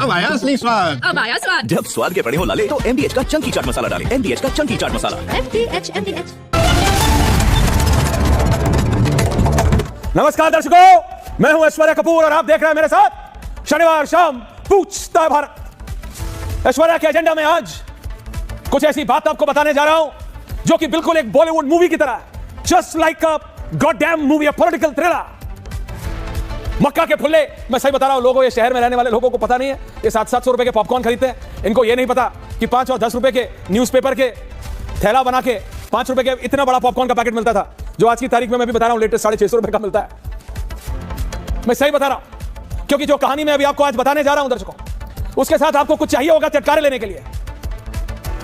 अब आया असली स्वाद। अब आया स्वाद। जब स्वाद के बड़े हो लाले तो MDH का चंकी चाट मसाला डालें। MDH का चंकी चाट मसाला। MDH। नमस्कार दर्शकों, मैं हूं ऐश्वर्या कपूर और आप देख रहे हैं मेरे साथ शनिवार शाम पूछता है भारत। ऐश्वर्या के एजेंडा में आज कुछ ऐसी बात आपको बताने जा रहा हूं जो कि बिल्कुल एक बॉलीवुड मूवी की तरह है। Just like a goddamn movie, a political thriller. मक्का के फुल्ले, मैं सही बता रहा हूं लोगों, ये शहर में रहने वाले लोगों को पता नहीं है। ये 700-700 रुपए के पॉपकॉर्न खरीदते हैं। इनको ये नहीं पता कि 5 और 10 रुपए के न्यूज़पेपर के थैला बना के 5 रुपए के इतना बड़ा पॉपकॉर्न का पैकेट मिलता था, जो आज की तारीख में मैं भी बता रहा हूं लेटेस्ट 650 रुपए का मिलता है। मैं सही बता रहा हूं क्योंकि जो कहानी मैं अभी आपको आज बताने जा रहा हूं दर्शकों, उसके साथ आपको कुछ चाहिए होगा चटकारे लेने के लिए।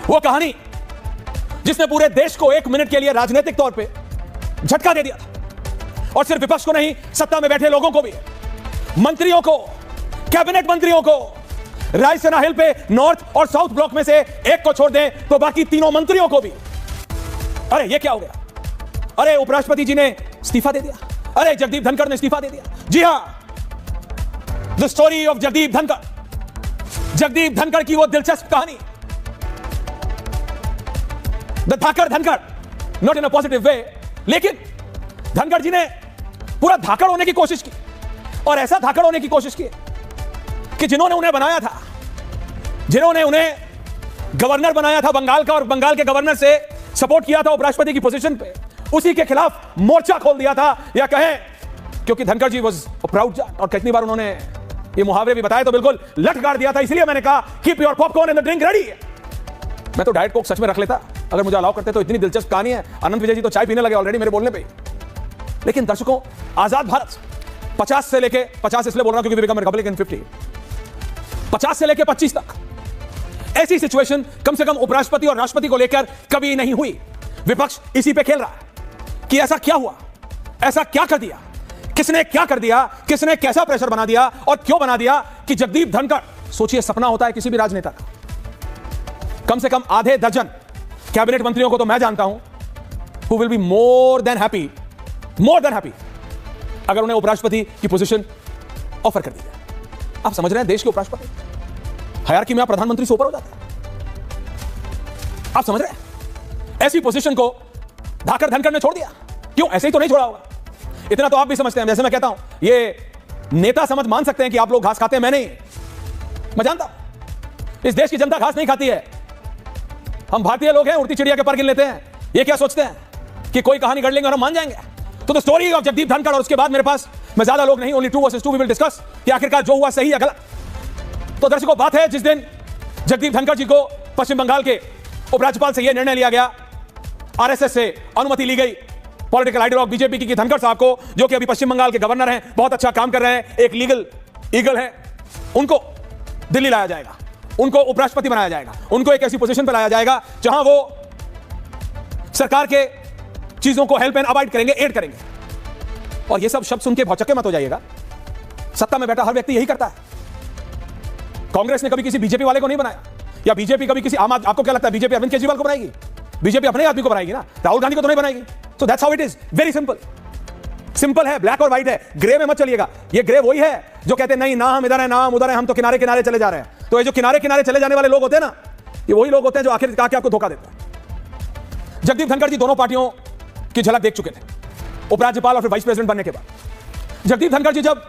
वो कहानी जिसने पूरे देश को 1 मिनट के लिए राजनीतिक तौर पे झटका दे दिया था, और सिर्फ विपक्ष को नहीं, सत्ता में बैठे लोगों को भी, मंत्रियों को, कैबिनेट मंत्रियों को। रायसेना हिल पे नॉर्थ और साउथ ब्लॉक में से एक को छोड़ दें तो बाकी तीनों मंत्रियों को भी। अरे ये क्या हो गया? अरे उपराष्ट्रपति जी ने इस्तीफा दे दिया। अरे जगदीप धनखड़ ने इस्तीफा दे दिया। जी हां, the story of Jagdeep Dhankhar. Jagdeep Dhankhar की वो दिलचस्प कहानी, the Dhakad Dhankhar, not in a positive way. लेकिन धनखड़ जी ने पूरा धाकड़ होने की कोशिश की, और ऐसा धाकड़ होने की कोशिश की कि जिन्होंने उन्हें बनाया था, जिन्होंने उन्हें गवर्नर बनाया था बंगाल का, और बंगाल के गवर्नर से सपोर्ट किया था उपराष्ट्रपति की पोजीशन पे, उसी के खिलाफ मोर्चा खोल दिया था। या कहें, क्योंकि धनखड़ जी वाज अ प्राउड जाट, और कितनी बार उन्होंने ये मुहावरे भी बताए, तो बिल्कुल लट गाड़ दिया था। इसलिए मैंने कहा keep your popcorn and the drink ready. मैं तो डाइट कोक सच में रख लेता अगर मुझे अलाउ करते। तो इतनी दिलचस्प कहानी है। अनंत विजय जी तो चाय पीने लगे ऑलरेडी मेरे बोलने पे। लेकिन दर्शकों, आजाद भारत 50 से लेके 50 इसलिए बोल रहा हूं क्योंकि बिकम रिपब्लिक इन 50, 50 से लेके 25 तक ऐसी सिचुएशन कम से कम उपराष्ट्रपति और राष्ट्रपति को लेकर कभी नहीं हुई। विपक्ष इसी पे खेल रहा है कि ऐसा क्या हुआ, ऐसा क्या कर दिया, किसने क्या कर दिया, किसने कैसा प्रेशर बना दिया और क्यों बना दिया कि जगदीप धनखड़, सोचिए सपना होता है किसी भी राजनेता का, कम से कम आधे दर्जन कैबिनेट मंत्रियों को तो मैं जानता हूं who will be more than happy अगर उन्हें उपराष्ट्रपति की पोजीशन ऑफर कर दी जाए। आप समझ रहे हैं, देश के उपराष्ट्रपति हायरार्की में आप प्रधानमंत्री से ऊपर हो जाते हैं। आप समझ रहे हैं, ऐसी पोजीशन को धाकड़ धनखड़ ने छोड़ दिया। क्यों? ऐसे ही तो नहीं छोड़ा होगा। इतना तो आप भी समझते हैं। जैसे मैं कहता हूं, ये नेता समझ मान सकते हैं कि आप लोग घास खाते हैं, मैं नहीं। मैं जानता हूं इस देश की जनता घास नहीं खाती है। हम भारतीय लोग हैं, उड़ती चिड़िया के पर गिन लेते हैं। ये क्या सोचते हैं कि कोई कहानी गढ़ लेंगे और हम मान जाएंगे? तो the story of Jagdeep Dhankhar, और उसके बाद मेरे पास, मैं ज्यादा लोग नहीं, only 2 versus 2 we will discuss कि आखिरकार जो हुआ सही या गलत। तो दर्शकों, बात है जिस दिन जगदीप धनखड़ जी को पश्चिम बंगाल के उपराज्यपाल से यह निर्णय लिया गया, आरएसएस से अनुमति ली गई, पॉलिटिकल आइडियोलॉग बीजेपी की धनखड़ साहब को, जो कि अभी पश्चिम बंगाल के गवर्नर हैं, बहुत अच्छा काम कर रहे हैं, एक लीगल ईगल है, उनको दिल्ली लाया जाएगा, उनको उपराष्ट्रपति बनाया जाएगा, उनको एक ऐसी पोजीशन पर लाया जाएगा जहां वो सरकार के चीजों को हेल्प एंड अवॉइड करेंगे, एड करेंगे। और ये सब शब्द सुन के भौचक्के मत हो जाइएगा। सत्ता में बैठा हर व्यक्ति यही करता है। कांग्रेस ने कभी किसी बीजेपी वाले को नहीं बनाया, या बीजेपी कभी किसी आम आदमी, आपको क्या लगता है बीजेपी अरविंद केजरीवाल को बनाएगी? बीजेपी अपने आदमी को बनाएगी ना, राहुल गांधी को तो नहीं बनाएगी। So that's how it is, very simple है, ब्लैक और व्हाइट है, ग्रे में मत चलिएगा। ये ग्रे वही है जो कहते हैं नहीं ना हम इधर है ना हम उधर है, हम तो किनारे किनारे चले जा रहे हैं। तो ये जो किनारे किनारे चले जाने वाले लोग होते हैं ना, ये वही लोग होते हैं जो आखिर आके आपको धोखा देते हैं। जगदीप धनखड़ जी दोनों पार्टियों की झलक देख चुके थे, उपराज्यपाल और फिर वाइस प्रेसिडेंट बनने के बाद। जगदीप धनखड़ जी जब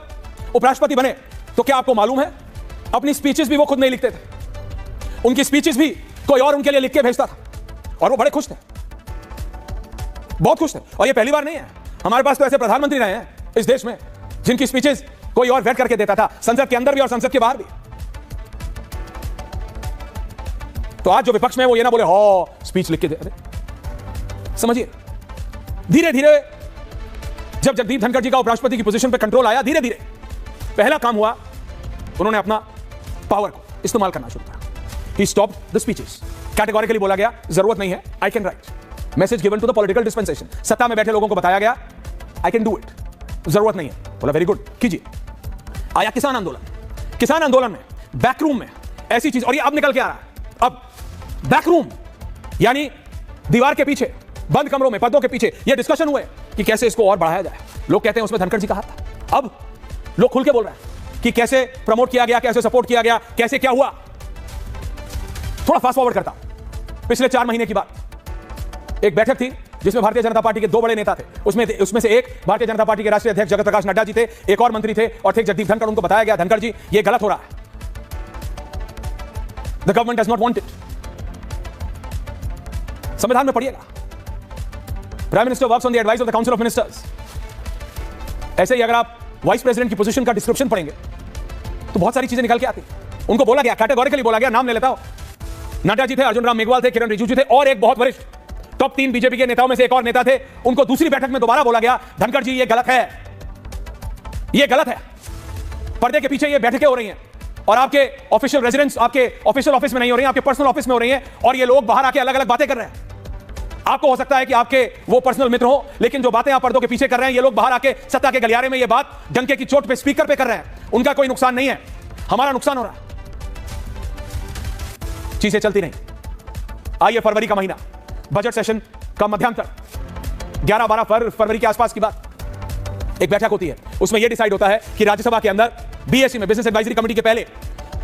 उपराष्ट्रपति बने तो क्या आपको मालूम है, अपनी स्पीचेस भी वो खुद नहीं लिखते थे। उनकी स्पीचेस भी कोई और उनके लिए लिख के भेजता था, और वो बड़े खुश थे, बहुत खुश थे। और ये पहली बार नहीं है, हमारे पास तो ऐसे प्रधानमंत्री रहे हैं इस देश में जिनकी स्पीचेस कोई और वेट करके देता था, संसद के अंदर भी और संसद के बाहर भी। तो आज जो विपक्ष में वो ये ना बोले हो स्पीच लिख के दे, समझिए धीरे धीरे जब जगदीप धनखड़ जी का उपराष्ट्रपति की पोजीशन पे कंट्रोल आया, धीरे धीरे पहला काम हुआ, उन्होंने अपना पावर को इस्तेमाल करना शुरू किया। He stopped the speeches. Categorically बोला गया जरूरत नहीं है, I can write, message given to the political dispensation. सत्ता में बैठे लोगों को बताया गया आई कैन डू इट, जरूरत नहीं है। बोला वेरी गुड, कीजिए। आया किसान आंदोलन। किसान आंदोलन में बैकरूम में ऐसी चीज, और ये अब निकल के आ रहा है। अब बैकरूम यानी दीवार के पीछे, बंद कमरों में, पर्दों के पीछे ये डिस्कशन हुए कि कैसे इसको और बढ़ाया जाए। लोग कहते हैं उसमें धनखड़ जी का हाथ था। अब लोग खुल के बोल रहे हैं कि कैसे प्रमोट किया गया, कैसे सपोर्ट किया गया, कैसे क्या हुआ। थोड़ा फास्ट फॉरवर्ड करता हूं। पिछले 4 महीने की बात, एक बैठक थी जिसमें भारतीय जनता पार्टी के 2 बड़े नेता थे। उसमें से एक भारतीय जनता पार्टी के राष्ट्रीय अध्यक्ष जगत प्रकाश नड्डा जी थे, एक और मंत्री थे और थे जगदीप धनखड़। उनको बताया गया, धनखड़ जी ये गलत हो रहा है, the government does not want it. संविधान में पढ़िएगा, prime minister works on the advice of the council of ministers. ऐसे ही अगर आप वाइस प्रेसिडेंट की पोजीशन का डिस्क्रिप्शन पढ़ेंगे तो बहुत सारी चीजें निकल के आती। उनको बोला गया, कैटेगोरिकली बोला गया, नाम ले लेता हूं, नड्डा जी थे, अर्जुन राम मेघवाल थे, किरण रिजिजू थे और एक बहुत वरिष्ठ टॉप 3 बीजेपी के नेताओं में से एक और नेता थे। उनको दूसरी बैठक में दोबारा बोला गया, धनखड़ जी ये गलत है, ये गलत है। पर्दे के पीछे ये बैठकें हो रही हैं और आपके ऑफिशियल रेजिडेंस, आपके ऑफिशियल ऑफिस में नहीं हो रही हैं, आपके पर्सनल ऑफिस में हो रही हैं और ये लोग बाहर आके अलग अलग बातें कर रहे हैं। आपको हो सकता है कि आपके वो पर्सनल मित्र हो, लेकिन जो बातें आप पर्दों के पीछे कर रहे हैं, ये लोग बाहर आके सत्ता के गलियारे में ये बात डंके की चोट पे स्पीकर पे कर रहे हैं। उनका कोई नुकसान नहीं है, हमारा नुकसान हो रहा है। चीजें चलती नहीं। आइए फरवरी का महीना, बजट सेशन का मध्यांतर, 11-12 फरवरी के आसपास की बात। एक बैठक होती है, उसमें यह डिसाइड होता है कि राज्यसभा के अंदर बीएससी में, बिजनेस एडवाइजरी कमेटी के पहले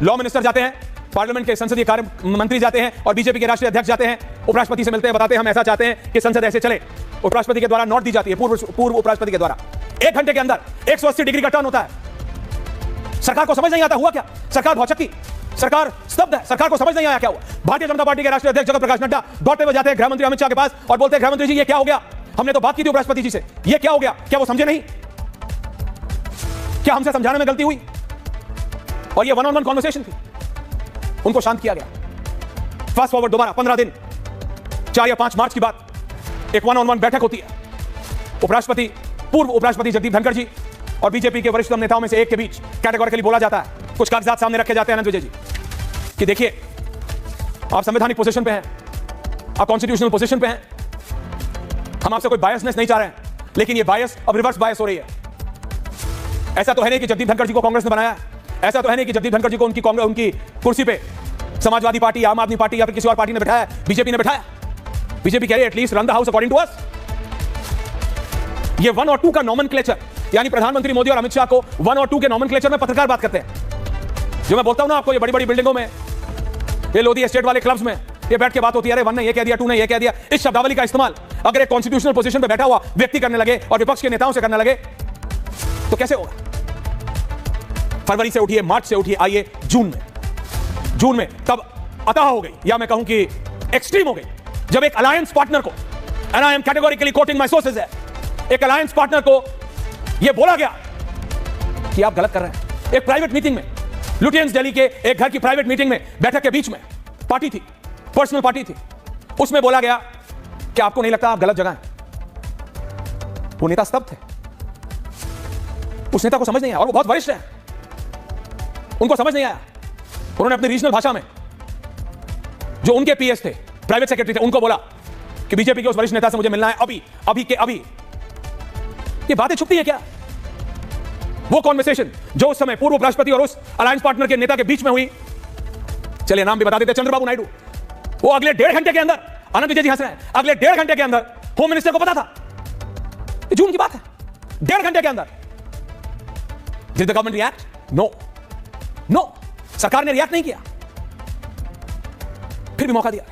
लॉ मिनिस्टर जाते हैं, पार्लियामेंट के संसदीय कार्य मंत्री जाते हैं और बीजेपी के राष्ट्रीय अध्यक्ष जाते हैं, उपराष्ट्रपति से मिलते हैं, बताते हैं हम ऐसा चाहते हैं कि संसद ऐसे चले। उपराष्ट्रपति के द्वारा नोट दी जाती है, पूर्व उपराष्ट्रपति के द्वारा। 1 घंटे के अंदर 180 डिग्री का टर्न होता है। सरकार को समझ नहीं आता हुआ क्या, सरकार भौचक्की, सरकार स्तब्ध है, सरकार को समझ नहीं आया क्या हुआ। भारतीय जनता पार्टी के राष्ट्रीय अध्यक्ष जगत प्रकाश नड्डा दौड़ते हुए जाते हैं गृह मंत्री अमित शाह के पास और बोलते हैं, गृह मंत्री जी ये क्या हो गया, हमने तो बात की थी उपराष्ट्रपति जी से, ये क्या हो गया, क्या वो समझे नहीं, क्या हमसे समझाने में गलती हुई। और ये 1-on-1 कॉन्वर्सेशन थी, उनको शांत किया गया। फास्ट फॉरवर्ड दोबारा 15 दिन, 4 या 5 मार्च की बात, एक 1-on-1 बैठक होती है उपराष्ट्रपति, पूर्व उपराष्ट्रपति जगदीप धनखड़ जी और बीजेपी के वरिष्ठ नेताओं में से एक के बीच। कैटेगोरिकली बोला जाता है, कुछ कागजात सामने रखे जाते हैं अनंत विजय जी कि देखिए आप संवैधानिक पोजीशन पे हैं, आप कॉन्स्टिट्यूशनल पोजीशन पे हैं, हम आपसे कोई बायसनेस नहीं चाह रहे हैं, लेकिन ये बायस अब रिवर्स बायस हो रही है। ऐसा तो है नहीं कि जगदीप धनखड़ जी को कांग्रेस ने बनाया है, ऐसा तो है नहीं कि जगदीप धनखड़ जी को उनकी कुर्सी पे समाजवादी पार्टी, आम आदमी पार्टी या फिर किसी और पार्टी ने बैठाया, बीजेपी ने बैठाया। बीजेपी कह रही है at least run the house according to us. ये 1 और 2 का नॉमेनक्लेचर, यानी प्रधानमंत्री मोदी और अमित शाह को 1 और 2 के नॉमेनक्लेचर में पत्रकार बात करते हैं। जो मैं बोलता हूं ना आपको, ये बड़ी बड़ी बिल्डिंगों में, ये लोधी एस्टेट वाले क्लब्स में ये बैठ के बात होती है, अरे 1 ने ये कह दिया, 2 ने ये कह दिया। इस शब्दावली का इस्तेमाल अगर एक कॉन्स्टिट्यूशनल पोजीशन पे बैठा हुआ व्यक्ति करने लगे और विपक्ष के नेताओं से करने लगे तो कैसे होगा। फरवरी से उठिए, मार्च से उठिए, आइए जून में तब अतः हो गई, या मैं कहूं कि एक्सट्रीम हो गई, जब एक अलायंस पार्टनर को, and I am categorically coating my sources है, एक अलायंस पार्टनर को यह बोला गया कि आप गलत कर रहे हैं। एक प्राइवेट मीटिंग में, लुटियंस दिल्ली के एक घर की प्राइवेट मीटिंग में, बैठक के बीच में, पार्टी थी, पर्सनल पार्टी थी, उसमें बोला गया कि आपको नहीं लगता आप गलत जगह हैं। वो नेता स्तब्ध थे, उस नेता को समझ नहीं आया, और वो बहुत वरिष्ठ है, उनको समझ नहीं आया। उन्होंने अपनी रीजनल भाषा में, जो उनके पीएस थे, प्राइवेट सेक्रेटरी थे, उनको बोला कि बीजेपी के उस वरिष्ठ नेता से मुझे मिलना है अभी। ये बातें छुपती है क्या? वो कॉन्वर्सेशन जो उस समय पूर्व उपराष्ट्रपति और उस अलायंस पार्टनर के नेता के बीच में हुई, चलिए नाम भी बता देते, चंद्रबाबू नायडू, वो अगले 1.5 घंटे के अंदर, आनंद विजय जी हंस रहे हैं, अगले 1.5 घंटे के अंदर होम मिनिस्टर को पता था, जून की बात है, 1.5 घंटे के अंदर। Did the government react? No, सरकार ने रिएक्ट नहीं किया, फिर भी मौका दिया।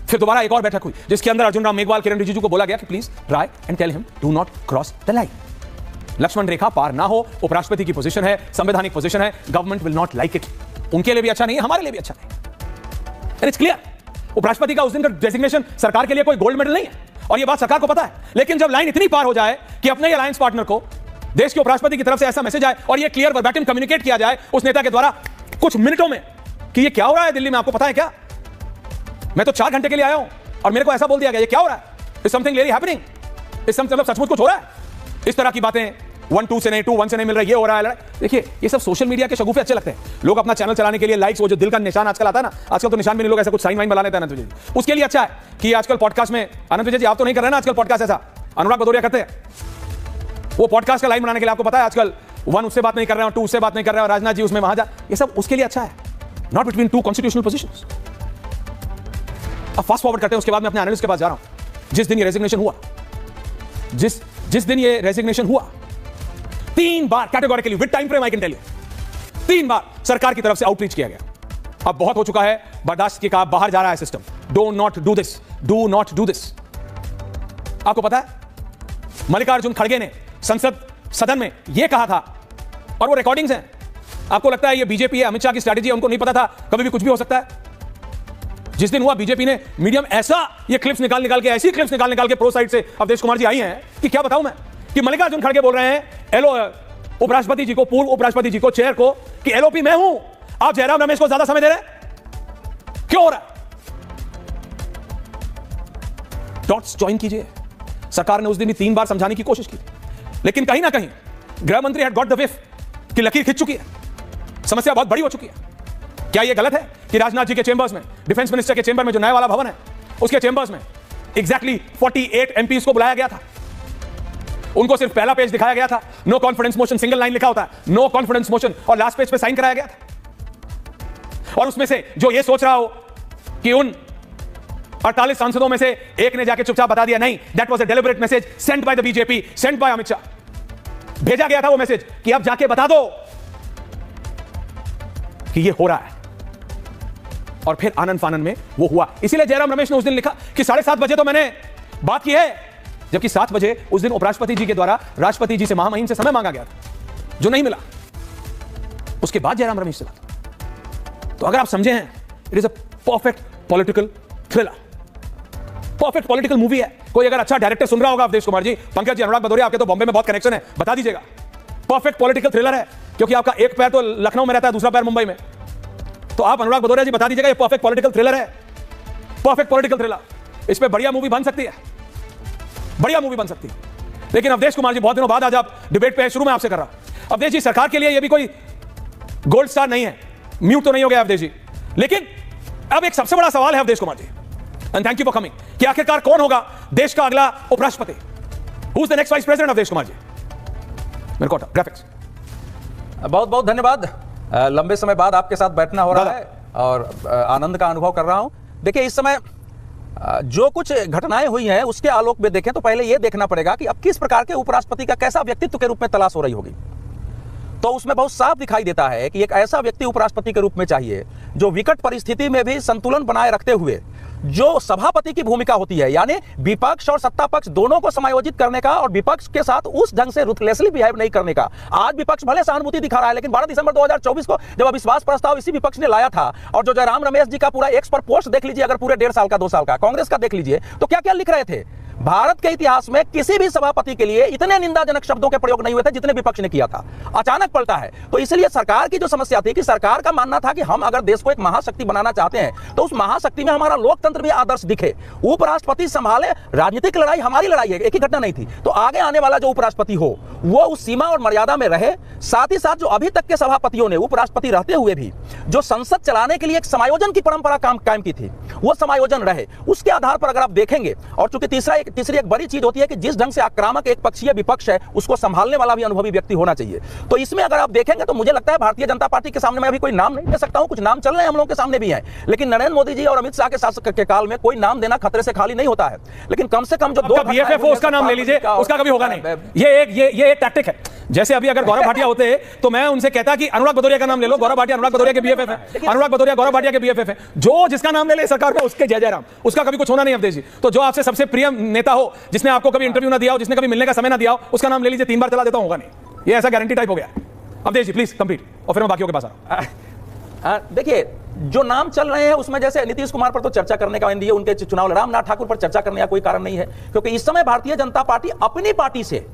फिर दोबारा एक और बैठक हुई जिसके अंदर अर्जुन राम मेघवाल, किरण रिजिजू को बोला गया कि please try and tell him do not cross the line, Lakshman rekha पार ना हो। उपराष्ट्रपति की पोजीशन है, संवैधानिक पोजीशन है, government will not like it. उनके लिए भी अच्छा नहीं है, हमारे लिए भी अच्छा नहीं। इट्स क्लियर, उपराष्ट्रपति का उस दिन का डेजिग्नेशन सरकार के लिए कोई गोल्ड मेडल नहीं है, और यह बात सरकार को पता है। लेकिन जब लाइन इतनी पार हो जाए कि अपने ही अलायंस पार्टनर को देश के उपराष्ट्रपति की तरफ से ऐसा मैसेज आए और यह क्लियर वर्बैटिम कम्युनिकेट किया जाए उस नेता के द्वारा कुछ मिनटों में कि यह क्या हो रहा है दिल्ली में, आपको पता है क्या? मैं तो 4 घंटे के लिए आया हूं और मेरे को ऐसा बोल दिया गया, ये क्या हो रहा है? Is something really happening? इस मतलब सचमुच कुछ हो रहा है? इस तरह की बातें 1-2 से नहीं, 2-1 से नहीं मिल रहा है, ये हो रहा है। देखिए, ये सब सोशल मीडिया के शगुफे अच्छे लगते हैं। लोग अपना चैनल चलाने के लिए लाइक्स, वो जो दिल का निशान आजकल आता है ना, आजकल तो निशान भी नहीं, लोग ऐसा कुछ साइन वाइन बना लेते हैं। अनंत विजय जी, उसके लिए अच्छा है कि आजकल पॉडकास्ट में, अनंत विजय जी आप तो नहीं कर रहे ना आजकल पॉडकास्ट, ऐसा अनुराग भदौरिया करते हैं। वो पॉडकास्ट का लाइन बनाने के लिए, आपको पता है आजकल 1 उससे बात नहीं कर रहे हैं, 2 उससे बात नहीं कर रहे हैं, और राजनाथ जी उसमें वहां जा, ये सब उसके लिए अच्छा है, नॉट बिटवीन 2 कॉन्स्टिट्यूशनल पोजीशंस। अब फास्ट फॉरवर्ड करते हैं, उसके बाद मैं अपने एनालिस्ट के पास जा रहा हूं। जिस दिन ये रेजिग्नेशन हुआ, जिस दिन ये रेजिग्नेशन हुआ, 3 बार categorically with time frame I can tell you, 3 बार सरकार की तरफ से आउटरीच किया गया। अब बहुत हो चुका है, बर्दाश्त के का बाहर जा रहा है system. Do not do this, do not do this. आपको पता है मल्लिकार्जुन खड़गे ने संसद सदन में यह कहा था, और वो रिकॉर्डिंग्स हैं। आपको लगता है ये बीजेपी है, अमित शाह की स्ट्रैटेजी है, उनको नहीं पता था कभी भी कुछ भी हो सकता है? जिस दिन हुआ बीजेपी ने मीडियम ऐसा ये क्लिप्स निकाल के ऐसी क्लिप्स निकाल के प्रो साइड से अवधेश कुमार जी आई हैं कि क्या बताऊं मैं, कि मल्लिकार्जुन खड़गे बोल रहे हैं एलो उपराष्ट्रपति जी को, पूर्व उपराष्ट्रपति जी को, चेयर को, कि एलओपी मैं हूं, आप जयराम रमेश को ज्यादा समय दे रहे हैं। क्यों हो रहा है? डॉट्स ज्वाइन कीजिए। सरकार ने उस दिन भी 3 बार समझाने की कोशिश की, लेकिन कहीं ना कहीं गृह मंत्री हैड गॉट द विफ कि लकीर खिंच चुकी है, समस्या बहुत बड़ी हो चुकी है। क्या यह गलत है कि राजनाथ जी के चेंबर्स में, डिफेंस मिनिस्टर के चेंबर में जो नया वाला भवन है, उसके चेंबर्स में एग्जैक्टली 48 एमपीज को बुलाया गया था, उनको सिर्फ पहला पेज दिखाया गया था, no confidence motion, single line लिखा होता है, नो कॉन्फिडेंस मोशन, और लास्ट पेज पे साइन कराया गया था। और उसमें से जो ये सोच रहा हो कि उन 48 सांसदों में से एक ने जाके चुपचाप बता दिया, नहीं, that was a deliberate message sent by the BJP, sent by Amit Shah. भेजा गया था वो मैसेज कि अब जाके बता दो कि ये हो रहा है। और फिर आनंद फानन में वो हुआ। इसीलिए जयराम रमेश ने उस दिन लिखा कि 7:30 बजे तो मैंने बात की है, जबकि 7 बजे उस दिन उपराष्ट्रपति जी के द्वारा राष्ट्रपति जी से महामहिम से समय मांगा गया था, जो नहीं मिला। उसके बाद जयराम रमेश से बात। तो अगर आप समझे हैं, it is a perfect political thriller, perfect political movie है। कोई अगर अच्छा डायरेक्टर सुन रहा होगा, अवधेश कुमार जी, पंकज जी, अनुराग भदौरिया, आपके तो बॉम्बे में बहुत कनेक्शन है, बता दीजिएगा। परफेक्ट पॉलिटिकल थ्रिलर है, क्योंकि आपका एक पैर तो लखनऊ में रहता है, दूसरा पैर मुंबई में। तो आप अनुराग भदौरिया जी बता दीजिएगा, ये परफेक्ट पॉलिटिकल थ्रिलर है, परफेक्ट पॉलिटिकल थ्रिलर। इस पे बढ़िया मूवी बन सकती है, बढ़िया मूवी बन सकती है। लेकिन अवधेश कुमार जी, बहुत दिनों बाद आज आप डिबेट पे, शुरू में आपसे कर रहा हूं अवधेश जी, सरकार के लिए ये भी कोई गोल्ड स्टार नहीं है, म्यूट तो नहीं हो गया अवधेश जी। लेकिन अब एक सबसे बड़ा सवाल है Awadhesh Kumar ji, and thank you for coming, कि आखिरकार कौन होगा देश का अगला उपराष्ट्रपति? Who is the next vice president? Awadhesh Kumar ji, मेरे को ग्राफिक्स। बहुत बहुत धन्यवाद। लंबे समय बाद आपके साथ बैठना हो रहा है और आनंद का अनुभव कर रहा हूं। देखिए, इस समय जो कुछ घटनाएं हुई हैं उसके आलोक में देखें तो पहले यह देखना पड़ेगा कि अब किस प्रकार के उपराष्ट्रपति का कैसा व्यक्तित्व के रूप में तलाश हो रही होगी। तो उसमें बहुत साफ दिखाई देता है कि एक ऐसा व्यक्ति उपराष्ट्रपति के रूप में चाहिए जो विकट परिस्थिति में भी संतुलन बनाए रखते हुए जो सभापति की भूमिका होती है, यानी विपक्ष और सत्ता पक्ष दोनों को समायोजित करने का और विपक्ष के साथ उस ढंग से रुथलेसली बिहेव नहीं करने का। आज विपक्ष भले सहानुभूति दिखा रहा है, लेकिन 12 दिसंबर 2024 को जब अविश्वास प्रस्ताव इसी विपक्ष ने लाया था, और जो जयराम रमेश जी का पूरा एक्स पर पोस्ट देख लीजिए, अगर पूरे 1.5 साल का 2 साल का कांग्रेस का देख लीजिए, तो क्या क्या लिख रहे थे। भारत के इतिहास में किसी भी सभापति के लिए इतने निंदाजनक शब्दों के प्रयोग नहीं हुए थे जितने विपक्ष ने किया था। अचानक पलटा है। तो इसलिए सरकार की जो समस्या थी कि सरकार का मानना था कि हम अगर देश को एक महाशक्ति बनाना चाहते हैं तो उस महाशक्ति में हमारा लोकतंत्र भी आदर्श दिखे, उपराष्ट्रपति संभाले, राजनीतिक लड़ाई हमारी लड़ाई है, एक ही घटना नहीं थी। तो आगे आने वाला जो उपराष्ट्रपति हो वो उस सीमा और मर्यादा में रहे। साथ ही साथ जो अभी तक के सभापतियों ने उपराष्ट्रपति रहते हुए भी जो संसद चलाने के लिए एक समायोजन की परंपरा कायम की थी, वो समायोजन रहे। उसके आधार पर अगर आप देखेंगे, और चूंकि तीसरी एक बड़ी चीज होती है कि जिस ढंग से आक्रामक एक पक्षीय विपक्ष है उसको संभालने वाला भी अनुभवी व्यक्ति होना चाहिए। तो इसमें अगर आप देखेंगे तो मुझे लगता है भारतीय जनता पार्टी के सामने मैं अभी कोई नाम नहीं दे सकता हूं, कुछ नाम चल रहे हैं हम लोगों के सामने भी हैं, लेकिन नरेंद्र मोदी जी और अमित शाह के शासन के काल में कोई नाम देना खतरे से खाली नहीं होता है। लेकिन कम से कम जो दो बीएफएफ उसका नाम ले लीजिए, उसका कभी होगा नहीं। ये एक टैक्टिक है। जैसे अभी अगर गौरव भाटिया होते तो मैं उनसे कहता कि अनुराग भदौरिया का नाम ले लो, गौरव भाटिया अनुराग भदौरिया के बीएफएफ है, अनुराग भदौरिया गौरव भाटिया के बीएफएफ है, जो जिसका नाम ले ले सरकार में उसके जय जयराम, उसका कभी कुछ होना नहीं अवधेश जी। तो जो आपसे सबसे प्रिय नेता हो, जिसने आपको कभी इंटरव्यू ना दिया हो, जिसने कभी मिलने का समय ना दिया हो, उसका नाम ले लीजिए, 3 बार चला देता होगा नहीं। ये ऐसा गारंटी टाइप हो गया। अवधेश जी प्लीज कंप्लीट, और फिर मैं बाकियों के पास आ रहा हूं। देखिए, जो नाम चल रहे हैं उसमें जैसे नीतीश कुमार पर तो चर्चा करने का एनडीए उनके चुनाव, रामनाथ ठाकुर पर चर्चा करने का कोई कारण नहीं है, क्योंकि इस समय भारतीय जनता पार्टी अपनी पार्टी से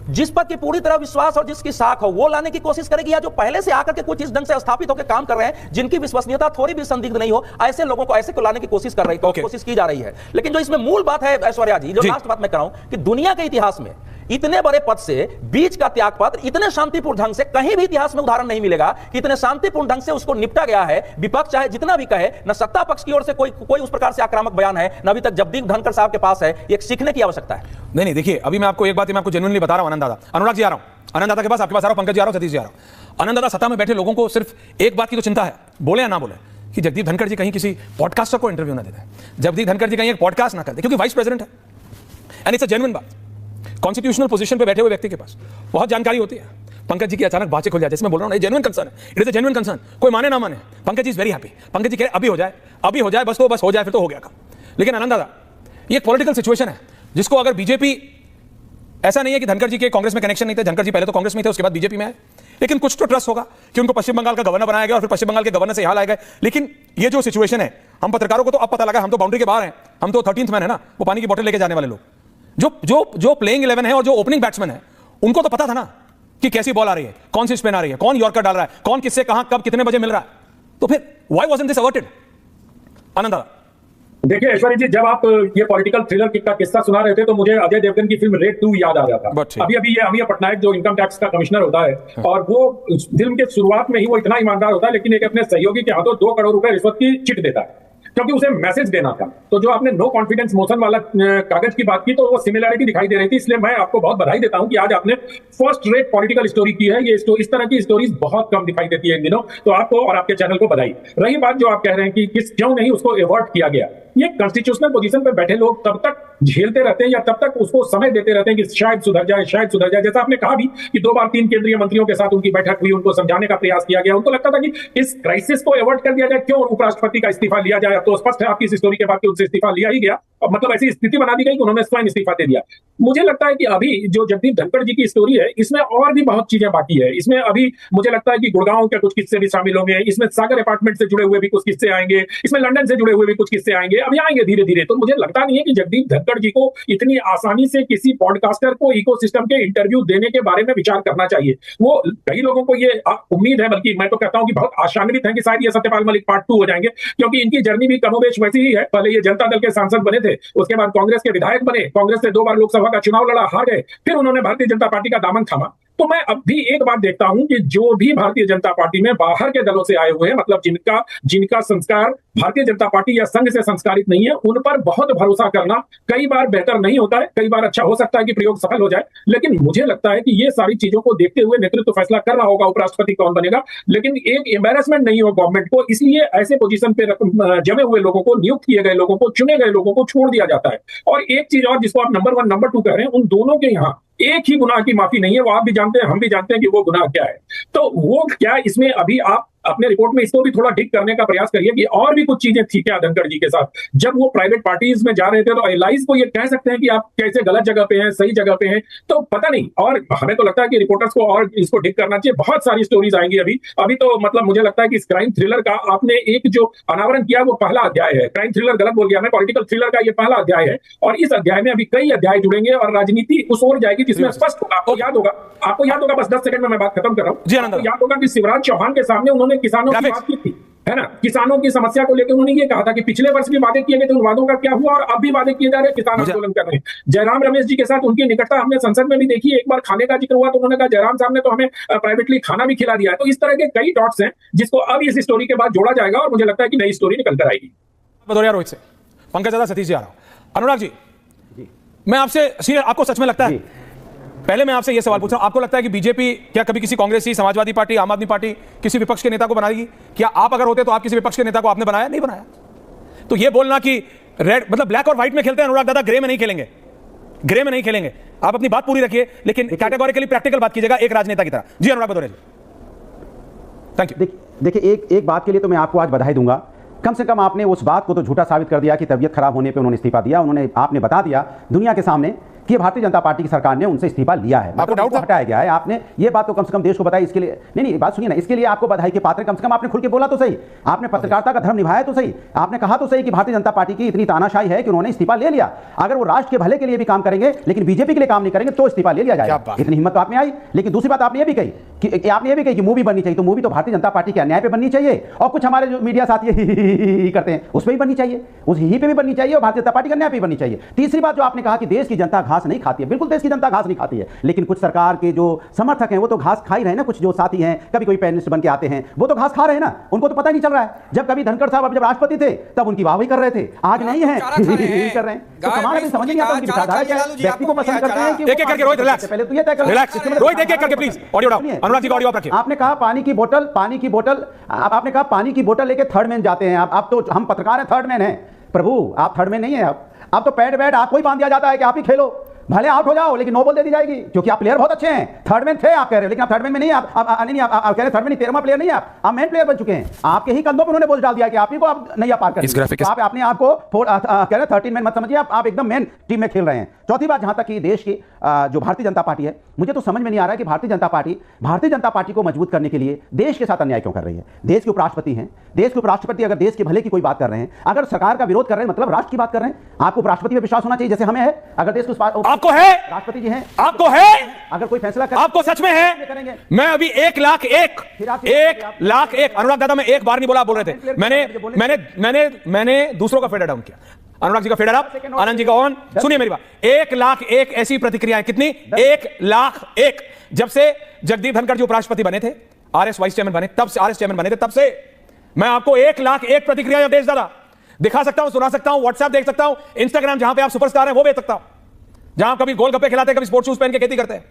जिस पर की पूरी तरह विश्वास और जिसकी साख हो वो लाने की कोशिश करेगी, या जो पहले से आकर के कुछ इस ढंग से स्थापित होकर काम कर रहे हैं, जिनकी विश्वसनीयता थोड़ी भी संदिग्ध नहीं हो, ऐसे लोगों को ऐसे को लाने की कोशिश कर रही है, कोशिश की जा रही है। लेकिन जो इसमें मूल बात है ऐश्वर्या जी, जो लास्ट बात मैं कर रहा हूं कि दुनिया के इतिहास में इतने बड़े पद से बीच का त्यागपत्र इतने शांतिपूर्ण ढंग से कहीं भी इतिहास में उदाहरण नहीं मिलेगा कि इतने शांतिपूर्ण ढंग से उसको निपटा गया है। विपक्ष चाहे जितना भी कहे, न सत्ता पक्ष की ओर से कोई उस प्रकार से आक्रामक बयान है, न अभी तक जगदीप धनखड़ साहब के पास है। एक सीखने की आवश्यकता है। नहीं, देखिए, अभी मैं आपको एक बात मैं आपको जेन्युइनली बता रहा हूं। आनंद दादा, अनुराग जी आ रहा हूं, आनंद दादा के पास, आपके पास आ रहा हूं, पंकज जी आ रहा हूं, सतीश जी आ रहा हूं। आनंद दादा, सत्ता में बैठे लोगों को सिर्फ एक बात की तो चिंता है, बोले या ना बोले, कि जगदीप धनखड़ जी कहीं किसी पॉडकास्टर को इंटरव्यू ना दे दें, जगदीप धनखड़ जी कहीं एक पॉडकास्ट ना कर दे, क्योंकि वाइस प्रेसिडेंट है एंड इट्स अ जेन्युइन बात। कॉन्स्टिट्यूशनल पोजीशन पे बैठे हुए व्यक्ति के पास बहुत जानकारी होती है, पंकज जी की अचानक बातें खुल जाती है, इसमें बोल रहा हूं जेन्युइन कंसर्न है, it is a genuine concern, कोई माने ना माने Pankaj ji is very happy, Pankaj ji कह अभी हो जाए बस, तो बस हो जाए, फिर तो हो गया काम। लेकिन आनंद दादा, ये एक पॉलिटिकल सिचुएशन है जिसको अगर बीजेपी, ऐसा नहीं है कि धनखड़ जी के कांग्रेस में कनेक्शन नहीं थे, धनखड़ जी पहले तो कांग्रेस में थे, उसके बाद बीजेपी में आए, लेकिन कुछ तो ट्रस्ट होगा कि उनको पश्चिम बंगाल का गवर्नर बनाया गया और फिर पश्चिम बंगाल के गवर्नर से यहां लाए गए। लेकिन ये जो सिचुएशन है, हम पत्रकारों को तो अब पता लगा, हम तो बाउंड्री के बाहर हैं, हम तो 13th मैन है ना, वो पानी की बोतल लेके जाने वाले लोग, जो प्लेइंग 11 है और जो ओपनिंग बैट्समैन है, उनको तो पता था ना कि कैसी बॉल आ रही है, कौन सी स्पिन आ रही है, कौन यॉर्कर डाल रहा है, कौन किससे कहां कब कितने बजे मिल रहा है, तो फिर व्हाई वाज़न्ट दिस अवर्टेड? आनंद दादा, देखिए ऐश्वर्या जी, जब आप ये पॉलिटिकल थ्रिलर का किस्सा सुना रहे थे तो मुझे अजय देवगन की फिल्म रेड 2 याद आ रहा था। अभी ये अमिया पटनायक जो इनकम टैक्स का कमिश्नर होता है, और वो फिल्म के शुरुआत में ही वो इतना ईमानदार होता है, लेकिन एक अपने सहयोगी के हाथों 2 करोड़ रुपए रिश्वत की चिट देता है, क्योंकि उसे मैसेज देना था। तो जो आपने नो कॉन्फिडेंस मोशन वाला कागज की बात की, तो वो सिमिलैरिटी दिखाई दे रही थी, इसलिए मैं आपको बहुत बधाई देता हूं कि आज आपने फर्स्ट रेट पॉलिटिकल स्टोरी की है। ये इस तरह की स्टोरीज बहुत कम दिखाई देती है इन दिनों, तो आपको और आपके चैनल को बधाई। रही बात जो आप कह रहे हैं कि क्यों नहीं उसको एवर्ट किया गया, ये कॉन्स्टिट्यूशनल पोजीशन पर बैठे लोग तब तक झेलते रहते हैं या तब तक उसको समय देते रहते हैं कि शायद सुधर जाए, शायद सुधर जाए। जैसा आपने कहा भी कि 2 बार 3 केंद्रीय मंत्रियों के साथ उनकी बैठक हुई, उनको समझाने का प्रयास किया गया, उनको लगता था कि इस क्राइसिस को एवर्ट कर दिया जाए, क्यों उपराष्ट्रपति का इस्तीफा लिया जाए। अब तो स्पष्ट है आपकी इस स्टोरी के बाद कि उनसे इस्तीफा लिया ही गया, और मतलब ऐसी स्थिति बना दी गई कि उन्होंने स्वयं इस्तीफा दे दिया। मुझे लगता है कि अभी जो जगदीप धनखड़ जी की स्टोरी है, इसमें और भी बहुत चीजें बाकी है। इसमें अभी मुझे लगता है कि गुड़गांव के कुछ किस्से भी शामिल होंगे, इसमें सागर अपार्टमेंट से जुड़े हुए भी कुछ किस्से आएंगे, इसमें लंदन से जुड़े हुए भी कुछ किस्से आएंगे, अभी आएंगे धीरे धीरे। तो मुझे लगता नहीं है कि जगदीप धनखड़ जी को इतनी आसानी से किसी पॉडकास्टर को इकोसिस्टम के इंटरव्यू देने के बारे में विचार करना चाहिए। वो कई लोगों को ये उम्मीद है, बल्कि मैं तो कहता हूं कि बहुत आशान्वित है कि शायद ये सत्यपाल मलिक पार्ट 2 हो जाएंगे, क्योंकि इनकी जर्नी भी कमोबेश वैसी ही है। पहले ये जनता दल के सांसद बने थे, उसके बाद कांग्रेस के विधायक बने, कांग्रेस से 2 बार लोकसभा का चुनाव लड़ा, हार गए, फिर उन्होंने भारतीय जनता पार्टी का दामन थामा। तो मैं अब भी एक बात देखता हूं कि जो भी भारतीय जनता पार्टी में बाहर के दलों से आए हुए हैं, मतलब जिनका संस्कार भारतीय जनता पार्टी या संघ से संस्कारित नहीं है, उन पर बहुत भरोसा करना कई बार बेहतर नहीं होता है। कई बार अच्छा हो सकता है कि प्रयोग सफल हो जाए, लेकिन मुझे लगता है कि ये सारी चीजों को देखते हुए नेतृत्व फैसला कर रहा होगा उपराष्ट्रपति कौन बनेगा, लेकिन एक एम्बैरेसमेंट नहीं हो गवर्नमेंट को, इसलिए ऐसे पोजीशन पे जमे हुए लोगों को, नियुक्त किए गए लोगों को, चुने गए लोगों को छोड़ दिया जाता है। और एक चीज और जिसको आप नंबर 1 नंबर 2 कह रहे हैं, उन दोनों के यहाँ एक ही गुनाह की माफी नहीं है। वो आप भी जानते हैं, हम भी जानते हैं कि वो गुनाह क्या है। तो वो क्या, इसमें अभी आप अपने रिपोर्ट में इसको भी थोड़ा डिग करने का प्रयास करिए कि और भी कुछ चीजें थी क्या धनखड़ जी के साथ। जब वो प्राइवेट पार्टीज में जा रहे थे तो एलाइज को ये कह सकते हैं कि आप कैसे गलत जगह पे हैं, सही जगह पे हैं, तो पता नहीं। और हमें तो लगता है कि रिपोर्टर्स को और इसको डिग करना चाहिए। बहुत सारी स्टोरीज आएंगी अभी तो मतलब मुझे लगता है कि इस क्राइम थ्रिलर का आपने एक जो अनावरण किया वो पहला अध्याय है। क्राइम थ्रिलर गलत बोल गया मैं, पॉलिटिकल थ्रिलर का ये पहला अध्याय है, और इस अध्याय में अभी कई अध्याय जुड़ेंगे और राजनीति उस ओर जाएगी जिसमें स्पष्ट होगा। आपको याद होगा, बस 10 सेकंड में मैं बात खत्म कर रहा हूं। आपको याद होगा कि शिवराज चौहान के सामने उन्होंने किसानों की बात की थी, है ना, किसानों की समस्या को लेकर उन्होंने ये कहा था कि पिछले वर्ष भी वादे किए गए थे, उन वादों का क्या हुआ, और अब भी वादे किए जा रहे हैं, किसान आंदोलन कर रहे हैं। जयराम रमेश जी के साथ उनकी निकटता हमने संसद में भी देखी। एक बार खाने का जिक्र हुआ तो उन्होंने कहा जयराम साहब ने तो हमें प्राइवेटली खाना भी खिला दिया है। तो इस तरह के कई डॉट्स हैं जिसको अब इस स्टोरी के बाद जोड़ा जाएगा, और मुझे लगता है कि नई स्टोरी निकल कर आएगी। रोहित से पंकज दादा, सतीश जी आ रहा हूं। अनुराग जी, मैं आपसे, आपको सच में लगता है, पहले मैं आपसे यह सवाल पूछ रहा हूं, आपको लगता है कि बीजेपी क्या कभी किसी कांग्रेसी, समाजवादी पार्टी, आम आदमी पार्टी किसी विपक्ष के नेता को बनाएगी? क्या आप अगर होते तो आप किसी विपक्ष के नेता को आपने बनाया? नहीं बनाया। तो यह बोलना कि रेड मतलब ब्लैक और व्हाइट में खेलते हैं अनुराग दादा, ग्रे में नहीं खेलेंगे, ग्रे में नहीं खेलेंगे। आप अपनी बात पूरी रखिए, लेकिन कैटेगोरिकली प्रैक्टिकल बात कीजिएगा एक राजनेता की तरह। जी अनुराग भदौरिया जी, थैंक यू। देखिए एक बात के लिए तो मैं आपको आज बधाई दूंगा, कम से कम आपने उस बात को तो झूठा साबित कर दिया कि तबीयत खराब होने पे उन्होंने इस्तीफा दिया। आपने बता दिया दुनिया के सामने कि भारतीय जनता पार्टी की सरकार ने उनसे इस्तीफा लिया है, आपको डाउट हटाया गया है। आपने ये बात तो कम से कम देश को बताई, इसके लिए नहीं बात सुनिए ना, इसके लिए आपको बधाई के पात्र। कम से कम आपने खुल के बोला तो सही, आपने पत्रकारिता का धर्म निभाया तो सही, आपने कहा तो सही कि भारतीय जनता पार्टी की इतनी तानाशाही है कि उन्होंने इस्तीफा ले लिया। अगर वो राष्ट्र के भले के लिए भी काम करेंगे लेकिन बीजेपी के लिए काम नहीं करेंगे तो इस्तीफा ले लिया जाएगा। इतनी हिम्मत तो आप में आई। लेकिन दूसरी बात आपने ये भी कही कि मूवी बननी चाहिए, तो मूवी तो भारतीय जनता पार्टी के अन्याय पे बननी चाहिए, और कुछ हमारे जो मीडिया साथी करते हैं उस पर भी बननी चाहिए, उस ही पे भी बननी चाहिए, और भारतीय जनता पार्टी के अन्याय पे बननी चाहिए। तीसरी बात जो आपने कहा कि देश की जनता घास नहीं खाती है, बिल्कुल देश की जनता घास नहीं खाती है, लेकिन कुछ सरकार के जो समर्थक हैं वो तो घास खा ही रहे हैं ना। कुछ जो साथी हैं, कभी कोई पैनलिस्ट बन के आते हैं, वो तो घास खा रहे हैं ना, उनको तो पता ही नहीं चल रहा है। जब कभी धनखड़ साहब जब राष्ट्रपति थे तब उनकी वाहवाही कर रहे थे, आज नहीं है कर रहे हैं। तो कमाल है, समझ नहीं आता उनकी विचारधारा क्या है, व्यक्ति को पसंद करते हैं कि एक-एक करके रोहित रिलैक्स, पहले तो ये तय करो, रिलैक्स रोहित, एक-एक करके please audio down, Anurag ji का ऑडियो आप रखिए। आपने कहा पानी की बोतल आपने कहा पानी की बोतल लेके थर्ड मैन जाते हैं आप तो हम पत्रकार हैं, थर्ड मैन हैं। प्रभु आप थर्ड मैन नहीं है, आप तो पैड बैड आपको ही बांध दिया जाता है कि आप ही खेलो। भले आउट हो जाओ लेकिन नो बॉल दे दी जाएगी, क्योंकि आप प्लेयर बहुत अच्छे हैं, थर्ड मैन थे आप कह रहे हो, लेकिन आप थर्ड मैन में नहीं, आप कह रहे थर्ड मैन 13वां प्लेयर नहीं, आप मेन प्लेयर बन चुके हैं। आपके ही कंधों पर उन्होंने बोझ डाल दिया कि आप ही को आप नहीं पार कर, आप अपने आप को कह रहे 13 मैन मत समझिए, आप एकदम मेन टीम में खेल रहे हैं। चौथी बात, जहां तक कि देश की जो भारतीय जनता पार्टी है, मुझे तो समझ में नहीं आ रहा है कि भारतीय जनता पार्टी को मजबूत करने के लिए देश के साथ अन्याय क्यों कर रही है। देश के उपराष्ट्रपति हैं, देश के उपराष्ट्रपति अगर देश के भले की कोई बात कर रहे हैं, अगर सरकार का विरोध कर रहे हैं मतलब राष्ट्र की बात कर रहे हैं, आपको उपराष्ट्रपति पे विश्वास होना चाहिए जैसे हमें है। अगर देश को आपको है, राष्ट्रपति जी हैं, आपको है, अगर कोई फैसला कर, आपको सच में है, करेंगे। मैं अभी 1,01,000 अनुराग दादा, मैं एक बार नहीं बोला, आप बोल रहे थे, मैंने दूसरों का फेडर डाउन किया, अनुराग जी का फेडर अप, आनंद जी का ऑन। सुनिए मेरी बात, 1,01,000 ऐसी प्रतिक्रियाएं, कितनी? 1,01,000 जब से जगदीप धनखड़ जी उपराष्ट्रपति बने थे, आरएस वाइस चेयरमैन बने, तब से आरएस चेयरमैन बने थे, तब से मैं आपको 1,01,000 प्रतिक्रियाएं देश दादा दिखा सकता हूं, सुना सकता हूं, व्हाट्सएप देख सकता हूं, इंस्टाग्राम जहां पे आप सुपरस्टार हैं वो बेच सकता हूं, जहां कभी गोलगप्पे खिलाते हैं, कभी स्पोर्ट्स शूज पहन के खेती करते हैं,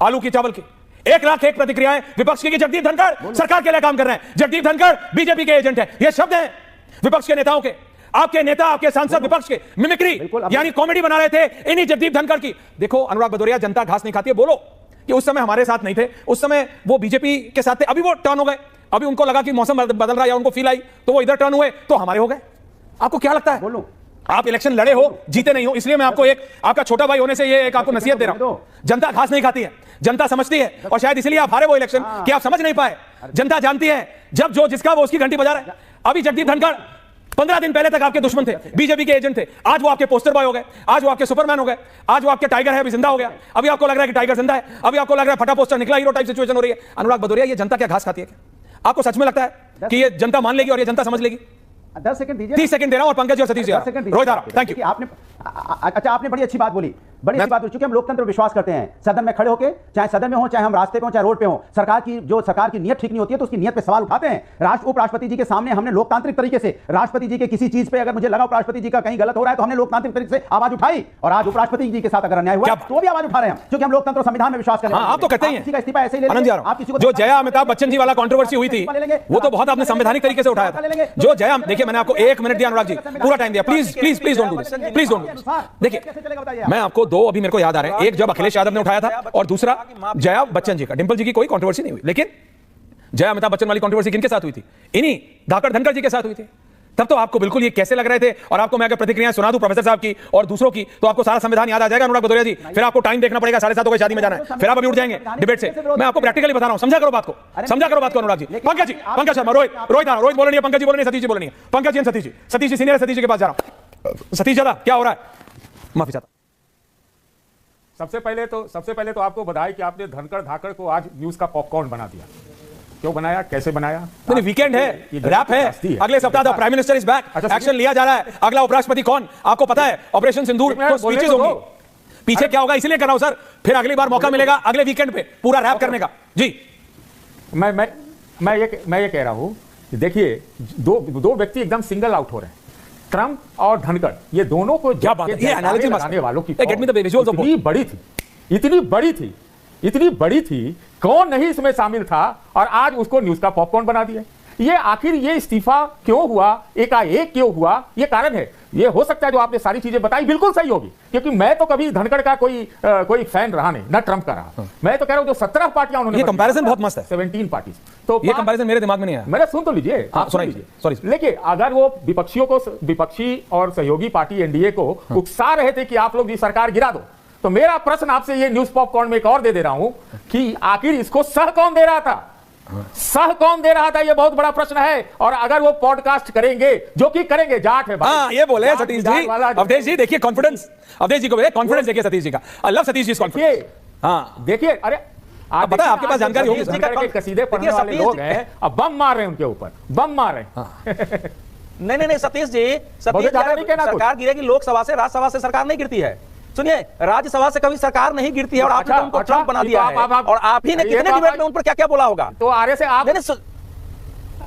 आलू की चावल की। 1,01,000 प्रतिक्रियाएं विपक्ष की कि जगदीप धनखड़ सरकार के लिए काम कर रहे हैं, जगदीप धनखड़ बीजेपी के एजेंट है। ये शब्द हैं विपक्ष के नेताओं के, आपके नेता, आपके सांसद विपक्ष के मिमिक्री यानी कॉमेडी बना रहे थे इन्हीं जगदीप धनखड़ की। देखो अनुराग भदौरिया, जनता घास नहीं खाती है, बोलो कि उस समय हमारे साथ नहीं थे, उस समय वो बीजेपी के साथ थे, अभी वो टर्न हो गए, अभी उनको लगा कि मौसम बदल रहा है या उनको फील आई तो वो इधर टर्न हुए तो हमारे हो गए। आपको क्या लगता है? बोलो, आप इलेक्शन लड़े हो, जीते नहीं हो, इसलिए मैं आपको एक आपका छोटा भाई होने से ये एक आपको नसीहत दे रहा हूं। जनता घास नहीं खाती है, जनता समझती है, और शायद इसलिए आप हारे वो इलेक्शन कि आप समझ नहीं पाए। जनता जानती है जब जो जिसका वो उसकी घंटी बजा रहा है। अभी जगदीप धनखड़ 15 दिन पहले तक आपके दुश्मन थे, बीजेपी के एजेंट थे, आज वो आपके पोस्टर बॉय हो गए, आज वो आपके सुपरमैन हो गए, आज वो आपके टाइगर है, अभी जिंदा हो गया, अभी आपको लग रहा है कि टाइगर जिंदा है, अभी आपको लग रहा है फटा पोस्टर निकला, हीरो टाइप सिचुएशन हो रही है। अनुराग भदौरिया, ये जनता क्या घास खाती है क्या? आपको सच में लगता है कि ये जनता मान लेगी और ये जनता समझ लेगी? 10 सेकंड दीजिए, 30 सेकंड दे रहा हूं और पंकज जी और सतीश जी, रोहित थैंक यू। आपने अच्छा, आपने बड़ी अच्छी बात बोली, बड़ी अच्छी बात बोली, क्योंकि हम लोकतंत्र में विश्वास करते हैं। सदन में खड़े होकर, चाहे सदन में हो, चाहे हम रास्ते पे हो, चाहे रोड पे हो, सरकार की नियत ठीक नहीं होती है तो उसकी नियत पे सवाल उठाते हैं। उपराष्ट्रपति जी के सामने हमने लोकतांत्रिक तरीके से राष्ट्रपति जी के किसी चीज पे अगर मुझे लगा उपराष्ट्रपति जी का कहीं गलत हो रहा है तो हमने लोकतांत्रिक तरीके से आवाज उठाई, और आज उपराष्ट्रपति जी के साथ अगर अन्याय हुआ तो भी आवाज उठा रहे हैं, क्योंकि हम लोकतंत्र और संविधान में विश्वास करते हैं। आप तो कहते हैं किसी का इस्तीफा ऐसे ही ले लेंगे, आप किसी को जो जया अमिताभ बच्चन जी वाला कंट्रोवर्सी हुई थी वो तो बहुत आपने संवैधानिक तरीके से उठाया था। जो जया, देखिए मैंने आपको 1 मिनट दिया अनुराग जी, पूरा टाइम दिया, please please please don't do this, please don't do this. देखिए मैं आपको 2 अभी मेरे को याद आ रहे हैं, एक जब अखिलेश यादव ने उठाया था और दूसरा जया बच्चन जी का। डिंपल जी की कोई कंट्रोवर्सी नहीं हुई, लेकिन जया अमिताभ बच्चन वाली कंट्रोवर्सी किनके साथ हुई थी? इन्हीं धाकड़ धनखड़ जी के साथ हुई थी। तब तो आपको बिल्कुल ये कैसे लग रहे थे, और आपको मैं अगर प्रतिक्रियाएं सुना दूं प्रोफेसर साहब की और दूसरों की तो आपको सारा संविधान याद आ जाएगा अनुराग भदौरिया जी। फिर आपको टाइम देखना पड़ेगा, 7:30 बजे शादी में जाना है, फिर आप अभी उठ जाएंगे डिबेट से। मैं आपको प्रैक्टिकली बता रहा हूं, समझा करो बात को, समझा करो बात को अनुराग जी। पंकज जी, पंकज शर्मा, रोहित बोल रही है, पंकज जी बोल रही है, सतीश जी बोल रही है, पंकज जी सतीश जी सीनियर है, सतीश जी के पास जा रहा हूं। सतीश दादा क्या हो रहा है? माफी चाहता। सबसे पहले तो आपको बधाई कि आपने धनखड़ धाकड़ को आज न्यूज का पॉपकॉर्न बना दिया। क्यों बनाया, कैसे बनाया? नहीं, वीकेंड है, रैप है, अगले सप्ताह the prime minister is back, action लिया जा रहा है। अगला उपराष्ट्रपति कौन आपको पता है? ऑपरेशन सिंदूर तो स्पीचेस होंगी, पीछे क्या होगा इसलिए कर रहा हूं सर, फिर अगली बार मौका मिलेगा अगले वीकेंड पे पूरा रैप करने का। जी मैं ये कह रहा हूं, देखिए दो व्यक्ति एकदम सिंगल आउट हो रहे हैं, ट्रंप और धनखड़, ये दोनों को क्या बात है, ये एनालिसिस लगाने वालों की इतनी बड़ी थी, कौन नहीं इसमें शामिल था, और आज उसको न्यूज का पॉपकॉर्न बना दिया। ये आखिर ये इस्तीफा क्यों हुआ, एकाएक क्यों हुआ, ये कारण है। ये हो सकता है जो आपने सारी चीजें बताई बिल्कुल सही होगी, क्योंकि मैं तो कभी धनखड़ का कोई फैन रहा नहीं, ना ट्रंप का रहा। मैं तो कह रहा हूं जो 17 पार्टियां उन्होंने, ये कंपैरिजन बहुत मस्त है, 17 पार्टी, तो ये कंपैरिजन मेरे दिमाग में नहीं आया। मैंने सुन तो लीजिए, आप सुनाइए। सॉरी, लेकिन अगर वो विपक्षी और सहयोगी पार्टी एनडीए को उकसा रहे थे कि आप लोग ये सरकार गिरा दो, तो मेरा प्रश्न आपसे ये न्यूज पॉपकॉर्न में एक और दे रहा हूं कि आखिर इसको सह कौन दे रहा था? सह कौन दे रहा था, ये बहुत बड़ा प्रश्न है। और अगर वो पॉडकास्ट करेंगे, जो कि करेंगे, जाट है भाई। हाँ, ये बोले सतीश जी, अवधेश जी देखिए कॉन्फिडेंस, अवधेश जी को कॉन्फिडेंस देखिए सतीश जी का। I love Satish ji confidence. हाँ देखिए, अरे आप पता है आपके पास जानकारी होगी, कसीदे पढ़ने वाले लोग हैं, अब बम मार रहे हैं उनके ऊपर, बम मार रहे हैं। नहीं सतीश जी, सरकार गिरेगी लोकसभा से, राज्यसभा से सरकार नहीं गिरती है। सुनिए, राज्यसभा से कभी सरकार नहीं गिरती है, और आपने तो उनको ट्रंप बना दिया है, और आप ही ने कितने डिबेट में उन पर क्या-क्या बोला होगा। तो आरएसएस आप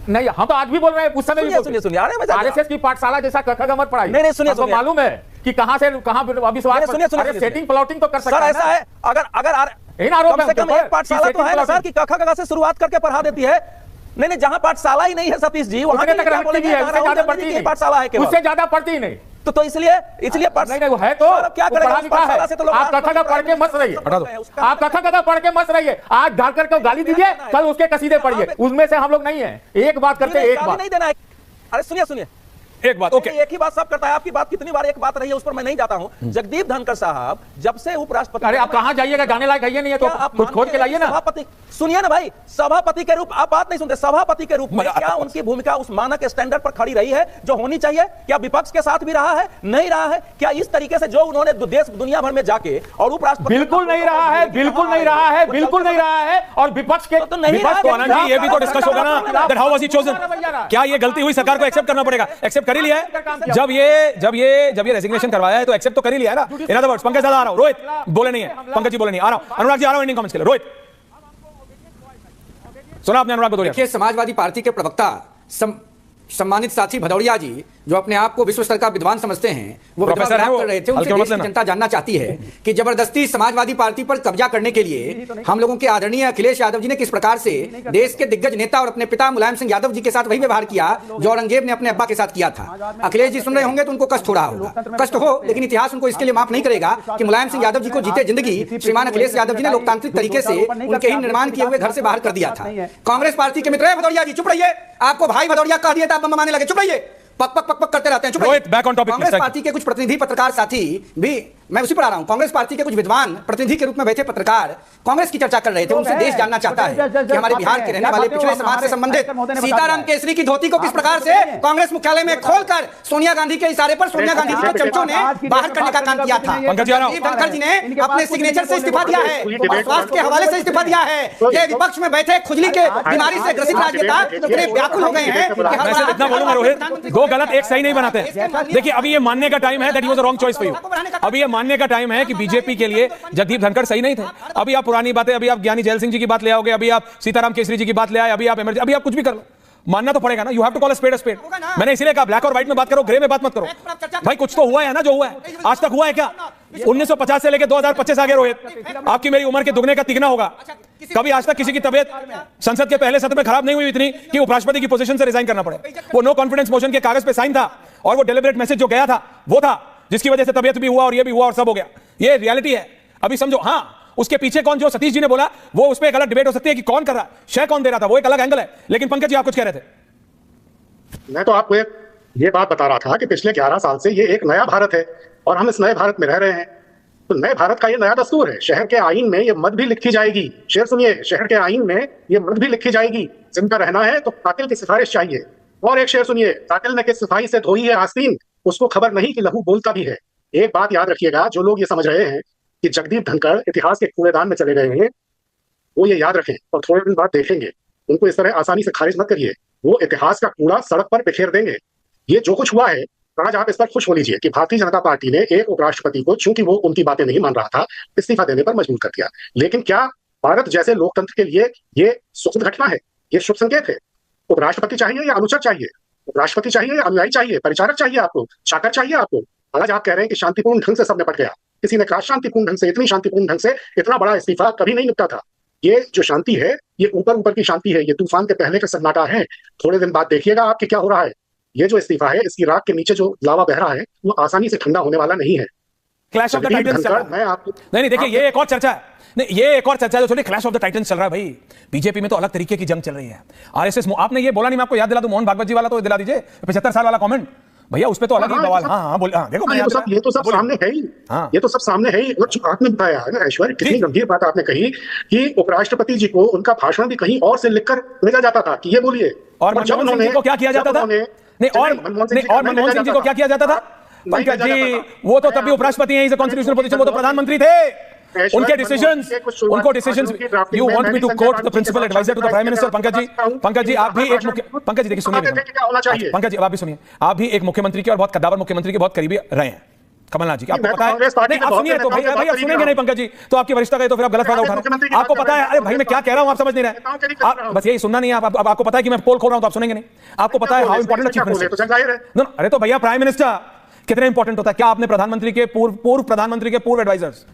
नहीं, हम तो आज भी बोल रहे हैं, उस समय भी सुनिए, आरएसएस की पाठशाला जैसा कखा मत पढ़ाई। नहीं सुनिए, तो मालूम है कि कहां से कहां अविश्वास, सुनिए, सेटिंग प्लॉटिंग तो कर सकता है। सर ऐसा है, अगर कम से कम एक पाठशाला तो है ना सर कि कखा से शुरुआत करके पढ़ा देती है। नहीं, जहां पाठशाला ही नहीं है सतीश जी, वहां पाठशाला है, उससे ज्यादा पढ़ती नहीं। तो इसलिए नहीं वो है तो क्या करेगा आप कथा पढ़ के मत रहिए, आप कथा पढ़ के मत रहिए। आज ढालकर को गाली दीजिए, कल उसके कसीदे पढ़िए, उसमें से हम लोग नहीं है। एक बात करते हैं, एक बात नहीं देना है। अरे सुनिए एक बात, ओके, एक ही बात सब करता है। आपकी बात कितनी बार एक बात रही है, उस पर मैं नहीं जाता हूं। जगदीप धनखड़ साहब जब से उपराष्ट्रपति, अरे आप कहां जाइएगा, गाने लायक है नहीं है तो आप कुछ खोज के लाइए ना। सभापति, सुनिए ना भाई, सभापति के रूप, आप बात नहीं सुनते, सभापति के रूप में क्या उनकी भूमिका उस मानक स्टैंडर्ड पर खड़ी रही है जो होनी चाहिए? क्या विपक्ष के साथ भी रहा है? नहीं रहा है। क्या इस तरीके से जो उन्होंने देश दुनिया भर में जाके और उपराष्ट्रपति, बिल्कुल नहीं रहा है, बिल्कुल नहीं रहा है, बिल्कुल नहीं रहा है। और विपक्ष के तो नहीं विपक्ष को आनंद जी, ये भी तो डिस्कस होगा ना, that how was he chosen. क्या ये गलती हुई, सरकार को एक्सेप्ट करना पड़ेगा? एक्सेप्ट कर ही लिया है। जब ये रेजिग्नेशन करवाया है तो एक्सेप्ट तो कर ही लिया है ना। इन अदर वर्ड्स, पंकज दादा आ रहा हूं, रोहित बोले नहीं है, पंकज जी बोले नहीं, आ रहा हूं, अनुराग जी आ रहा हूं एंडिंग कमेंट्स के लिए। रोहित सुना आपने अनुराग भदौरिया? देखिए, समाजवादी पार्टी के प्रवक्ता सम्मानित साथी भदौरिया जी, जो अपने आप को विश्व स्तर का विद्वान समझते हैं, वो प्रोफेसर हैं, कर रहे थे। उनसे देश की जनता जानना चाहती है कि जबरदस्ती समाजवादी पार्टी पर कब्जा करने के लिए हम लोगों के आदरणीय अखिलेश यादव जी ने किस प्रकार से देश के दिग्गज नेता और अपने पिता मुलायम सिंह यादव जी के साथ वही व्यवहार किया जो औरंगजेब ने अपने अब्बा के साथ किया था। अखिलेश जी सुन रहे होंगे तो उनको कष्ट हो रहा होगा, कष्ट हो, लेकिन इतिहास उनको इसके लिए माफ नहीं करेगा कि मुलायम सिंह यादव जी को जीते जिंदगी श्रीमान अखिलेश यादव जी ने लोकतांत्रिक तरीके से उनके ही निर्माण किए हुए घर से बाहर कर दिया था। कांग्रेस पार्टी के मित्र भदौरिया जी, चुप रहिए। आपको भाई भदौरिया कह दिया था, आप बम मारने लगे, चुप रहिए। पक पक पक पक करते रहते हैं, चुप रहिए। Back on topic. Congress party के कुछ प्रतिनिधि पत्रकार साथी भी, मैं उसी पर आ रहा हूं, कांग्रेस पार्टी के कुछ विद्वान प्रतिनिधि के रूप में बैठे पत्रकार कांग्रेस की चर्चा कर रहे थे। उनसे देश जानना चाहता है कि हमारे बिहार के रहने वाले पिछड़े समाज से संबंधित सीताराम केसरी की धोती को किस प्रकार से कांग्रेस मुख्यालय में खोलकर सोनिया गांधी के इशारे पर सोनिया गांधी जी के चमचों ने बाहर करने का काम किया था। धनखड़ जी ने अपने सिग्नेचर से इस्तीफा दिया है, स्वास्थ्य के हवाले से इस्तीफा दिया है। ये विपक्ष में बैठे खुजली के बीमारी से ग्रसित राजनेता इतने व्याकुल हो गए हैं। इतना बोलूंगा रोहित, दो गलत एक सही नहीं बनाते। देखिए, अभी ये मानने का टाइम है that he was a wrong choice for you. अभी ये मानने का टाइम है कि बीजेपी के लिए जगदीप धनखड़ सही नहीं थे। अभी आप पुरानी बातें, अभी आप ज्ञानी जैल सिंह जी की बात ले आओगे, अभी आप सीताराम केसरी जी की बात ले आए, अभी आप कुछ भी कर लो, मानना तो पड़ेगा ना। You have to call a spade a spade. मैंने इसीलिए कहा ब्लैक और व्हाइट में बात करो, ग्रे में बात मत करो। भाई कुछ तो हुआ है ना, जो हुआ है आज तक हुआ है क्या? 1950 से लेकर 2025 आ गए रोहित, आपकी मेरी उम्र के दुगने का तिगना होगा। कभी आज तक किसी की तबियत संसद के पहले सत्र में खराब नहीं हुई इतनी कि उपराष्ट्रपति की पोजीशन से रिजाइन करना पड़े। वो नो कॉन्फिडेंस मोशन के कागज पे साइन था और वो डेलिबरेट मैसेज जो गया था वो था जिसकी वजह से तबियत भी हुआ और ये भी हुआ और सब हो गया। ये रियलिटी है। अभी समझो, हाँ उसके पीछे कौन, जो सतीश जी ने बोला वो उस पर एक अलग डिबेट हो सकती है कि कौन कर रहा, शय कौन दे रहा था, वो एक अलग एंगल है। लेकिन पंकज जी आप कुछ कह रहे थे। मैं तो आपको ये बात बता रहा था कि पिछले 11 साल से ये एक नया भारत है और हम इस नए भारत में रह रहे हैं। तो नए भारत का ये नया दस्तूर है। शहर के आईन में ये मत भी लिखी जाएगी, शेर सुनिए, शहर के आईन में ये मत भी लिखी जाएगी, जिनका रहना है तो कातिल की सिफारिश चाहिए। और एक शेर सुनिए, कातिल ने किस सिपाही से धोई है आस्तीन, उसको खबर नहीं कि लहू बोलता भी है। एक बात याद रखिएगा, जो लोग ये समझ रहे हैं कि जगदीप धनखड़ इतिहास के कूड़ेदान में चले गए हैं, वो ये याद रखें और थोड़े दिन बाद देखेंगे। उनको इस तरह आसानी से खारिज मत करिए, वो इतिहास का कूड़ा सड़क पर बिखेर देंगे। ये जो कुछ हुआ है, आज आप इस पर खुश हो लीजिए कि भारतीय जनता पार्टी ने एक उपराष्ट्रपति को, चूंकि वो उनकी बातें नहीं मान रहा था, इस्तीफा देने पर मजबूर कर दिया। लेकिन क्या भारत जैसे लोकतंत्र के लिए ये सुखद घटना है? ये शुभ संकेत है? उपराष्ट्रपति चाहिए या अनुचर चाहिए? उपराष्ट्रपति चाहिए या अनुयायी चाहिए? परिचारक चाहिए आपको? चाकर चाहिए आपको? आज आप कह रहे हैं कि शांतिपूर्ण ढंग से सब निपट गया। किसी ने कहा शांतिपूर्ण ढंग से, इतनी शांतिपूर्ण ढंग से इतना बड़ा इस्तीफा कभी नहीं निपटा था। ये जो शांति है, ये ऊपर ऊपर की शांति है, ये तूफान के पहले का सन्नाटा है। थोड़े दिन बाद देखिएगा आपके क्या हो रहा है। ये जो इस्तीफा है, इसकी राख के नीचे जो लावा बह रहा है, वो आसानी से ठंडा होने वाला नहीं है। क्लैश ऑफ द टाइटंस चल रहा है। मैं आपको नहीं देखिए, ये एक और चर्चा है। नहीं, ये एक और चर्चा है जो छोटी क्लैश ऑफ द टाइटंस चल रहा है भाई। बीजेपी में तो अलग तरीके की जंग चल रही है। आरएसएस, आपने ये बोला नहीं, मैं आपको याद दिला दूं, मोहन भागवत जी वाला तो दिला दीजिए, 75 साल वाला कमेंट भैया, उस पे तो अलग ही बवाल। हाँ बोल, हाँ देखो, ये तो सब सामने है ही। ये तो सब सामने है ही। आपने बताया ना ऐश्वर्य, कितनी गंभीर बात आपने कही कि उपराष्ट्रपति जी को उनका भाषण भी कहीं और से लिखकर भेजा जाता था कि ये बोलिए। और जब उन्होंने क्या किया जाता था, और मनमोहन सिंह जी को क्या किया जाता था? पंकज जी, वो तो तब भी उपराष्ट्रपति हैं, कॉन्स्टिट्यूशनल पोजीशन, वो तो प्रधानमंत्री थे। उनके डिसीजंस, उनको decisions, you want me to quote the principal advisor to the prime minister. Pankaj ji आप भी एक पंकज जी देखिए, सुनिए पंकज जी, आप भी सुनिए, आप भी एक मुख्यमंत्री के और बहुत कद्दावर मुख्यमंत्री के बहुत करीबी रहे हैं, कमलनाथ जी की। आपको पता है, आप सुनिए तो भाई आप सुनेंगे नहीं पंकज जी, तो आपकी वरिष्ठता का तो फिर आप गलत फायदा उठा रहे हैं। आपको पता है, अरे भाई मैं क्या कह रहा हूं आप समझ नहीं रहे, आप बस यही सुनना नहीं है। आप आपको पता है कि मैं पोल खोल रहा हूं तो आप सुनेंगे नहीं। आपको पता है हाउ इंपॉर्टेंट चीफ मिनिस्टर। अरे तो भैया प्राइम मिनिस्टर कितने इंपॉर्टेंट होता है? क्या आपने प्रधानमंत्री के पूर्व प्रधानमंत्री के पूर्व एडवाइजर्स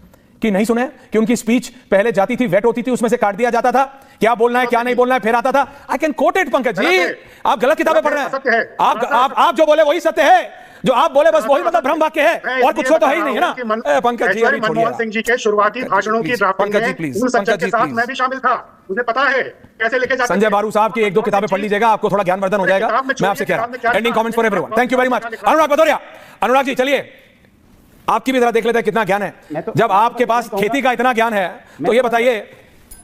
कि नहीं सुने कि उनकी स्पीच पहले जाती थी, वेट होती थी, उसमें से काट दिया जाता था, क्या बोलना है क्या नहीं बोलना है, फिर आता था। I can quote it Pankaj ji, आप गलत किताबें पढ़ रहे हैं। आप जो बोले वही सत्य है। जो आप बोले बस वही मतलब भ्रम वाक्य है और कुछ तो है ही नहीं है ना। पंकज जी अभी मनमोहन सिंह जी के शुरुआती भाषणों की ड्राफ्टिंग में उन सज्जन के साथ मैं भी शामिल था, मुझे पता है कैसे लिखे जाते। संजय बारू साहब की 1-2 किताबें पढ़ लीजिएगा, आपको थोड़ा ज्ञानवर्धन हो जाएगा। मैं आपसे कह रहा हूं, ending comments for everyone. Thank you very much. Anurag Bhadauria, Anurag ji चलिए आपकी भी जरा देख लेते हैं कितना ज्ञान है। जब आपके पास खेती का इतना ज्ञान है तो ये बताइए,